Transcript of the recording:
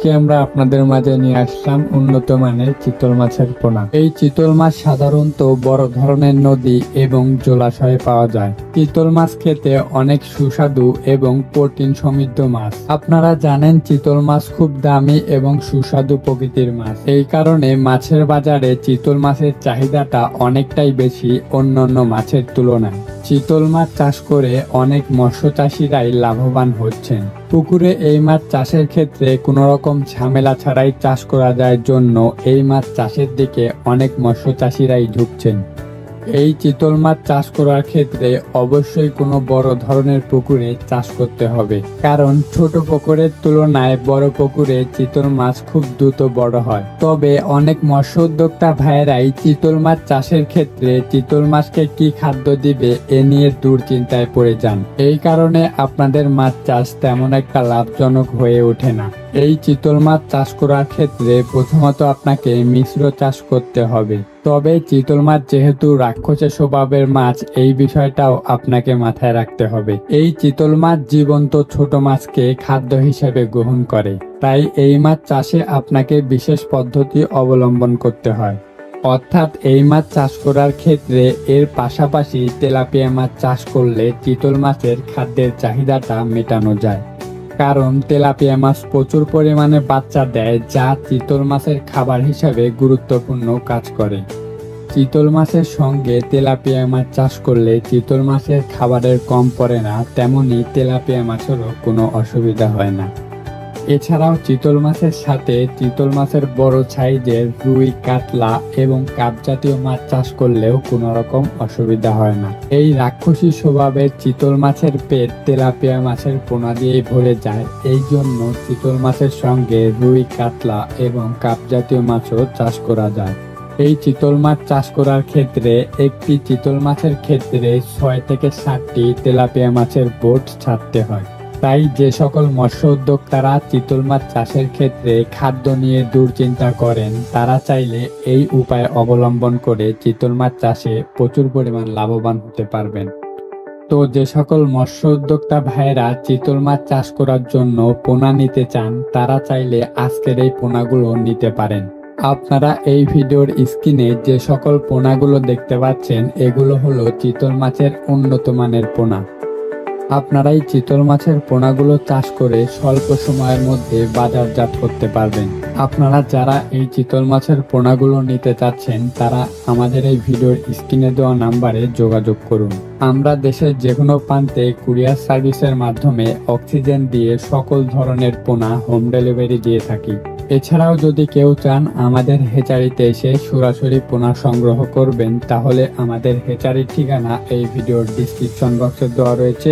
আজকে আমরা আপনাদের মাঝে নিয়ে আসলাম উন্নত মানের চিতল মাছের পোনা। এই চিতল মাছ সাধারণত বড় ধরনের নদী এবং জলাশয়ে পাওয়া যায়। চিতল মাছ খেতে অনেক সুস্বাদু এবং প্রোটিন সমৃদ্ধ মাছ। আপনারা জানেন চিতল মাছ খুব দামি এবং সুস্বাদু প্রকৃতির মাছ। এই কারণে মাছের বাজারে চিতল মাছের চাহিদাটা অনেকটাই বেশি অন্যান্য মাছের তুলনায়। চিতল মাছ চাষ করে অনেক মৎস্য চাষিরাই লাভবান হচ্ছেন। পুকুরে এই মাছ চাষের ক্ষেত্রে কোনো রকম ঝামেলা ছাড়াই চাষ করা যায় জন্য এই মাছ চাষের দিকে অনেক মৎস্য চাষিরাই ঝুঁকছেন। এই চিতল মাছ চাষ করার ক্ষেত্রে অবশ্যই কোনো বড় ধরনের পুকুরে চাষ করতে হবে, কারণ ছোট পুকুরের তুলনায় বড় পুকুরে চিতল মাছ খুব দ্রুত বড় হয়। তবে অনেক মৎস্য উদ্যোক্তা ভাইয়েরাই চিতল মাছ চাষের ক্ষেত্রে চিতল মাছকে কি খাদ্য দিবে এ নিয়ে দুশ্চিন্তায় পড়ে যান। এই কারণে আপনাদের মাছ চাষ তেমন একটা লাভজনক হয়ে ওঠে না। এই চিতল মাছ চাষ করার ক্ষেত্রে প্রথমত আপনাকে মিশ্র চাষ করতে হবে। তবে চিতল মাছ যেহেতু রাক্ষসের স্বভাবের মাছ, এই বিষয়টাও আপনাকে মাথায় রাখতে হবে। এই চিতল মাছ জীবন্ত ছোট মাছকে খাদ্য হিসেবে গ্রহণ করে, তাই এই মাছ চাষে আপনাকে বিশেষ পদ্ধতি অবলম্বন করতে হয়। অর্থাৎ এই মাছ চাষ করার ক্ষেত্রে এর পাশাপাশি তেলাপিয়া মাছ চাষ করলে চিতল মাছের খাদ্যের চাহিদাটা মেটানো যায়। কারণ তেলাপিয়া মাছ প্রচুর পরিমাণে বাচ্চা দেয়, যা চিতল মাছের খাবার হিসাবে গুরুত্বপূর্ণ কাজ করে। চিতল মাছের সঙ্গে তেলাপিয়া মাছ চাষ করলে চিতল মাছের খাবারের কম পড়ে না, তেমনি তেলাপিয়া মাছেরও কোনো অসুবিধা হয় না। এছাড়াও চিতল মাছের সাথে চিতল মাছের বড় সাইজের রুই, কাতলা এবং কাপ জাতীয় মাছ চাষ করলেও কোনো রকম অসুবিধা হয় না। এই রাক্ষসী স্বভাবের চিতল মাছের পেট তেলাপিয়া মাছের পোনা দিয়েই ভরে যায়। এই জন্য চিতল মাছের সঙ্গে রুই, কাতলা এবং কাপ জাতীয় মাছও চাষ করা যায়। এই চিতল মাছ চাষ করার ক্ষেত্রে একটি চিতল মাছের ক্ষেত্রে 6 থেকে 7টি তেলাপিয়া মাছের বোট ছাড়তে হয়। তাই যে সকল মৎস্য উদ্যোক্তারা চিতল মাছ চাষের ক্ষেত্রে খাদ্য নিয়ে দুশ্চিন্তা করেন, তারা চাইলে এই উপায় অবলম্বন করে চিতল মাছ চাষে প্রচুর পরিমাণ লাভবান হতে পারবেন। তো যে সকল মৎস্য উদ্যোক্তা ভাইয়েরা চিতল মাছ চাষ করার জন্য পোনা নিতে চান, তারা চাইলে আজকের এই পোনাগুলো নিতে পারেন। আপনারা এই ভিডিওর স্ক্রিনে যে সকল পোনাগুলো দেখতে পাচ্ছেন, এগুলো হলো চিতল মাছের উন্নত মানের পোনা। আপনারা এই চিতল মাছের পোনাগুলো চাষ করে স্বল্প সময়ের মধ্যে বাজারজাত করতে পারবেন। আপনারা যারা এই চিতল মাছের পোনাগুলো নিতে চাচ্ছেন, তারা আমাদের এই ভিডিওর স্ক্রিনে দেওয়া নাম্বারে যোগাযোগ করুন। আমরা দেশের যে কোনো প্রান্তে কুরিয়ার সার্ভিসের মাধ্যমে অক্সিজেন দিয়ে সকল ধরনের পোনা হোম ডেলিভারি দিয়ে থাকি। এছাড়াও যদি কেউ চান আমাদের হেচারিতে এসে সরাসরি পোনা সংগ্রহ করবেন, তাহলে আমাদের হেচারির ঠিকানা এই ভিডিওর ডিসক্রিপশন বক্সে দেওয়া রয়েছে।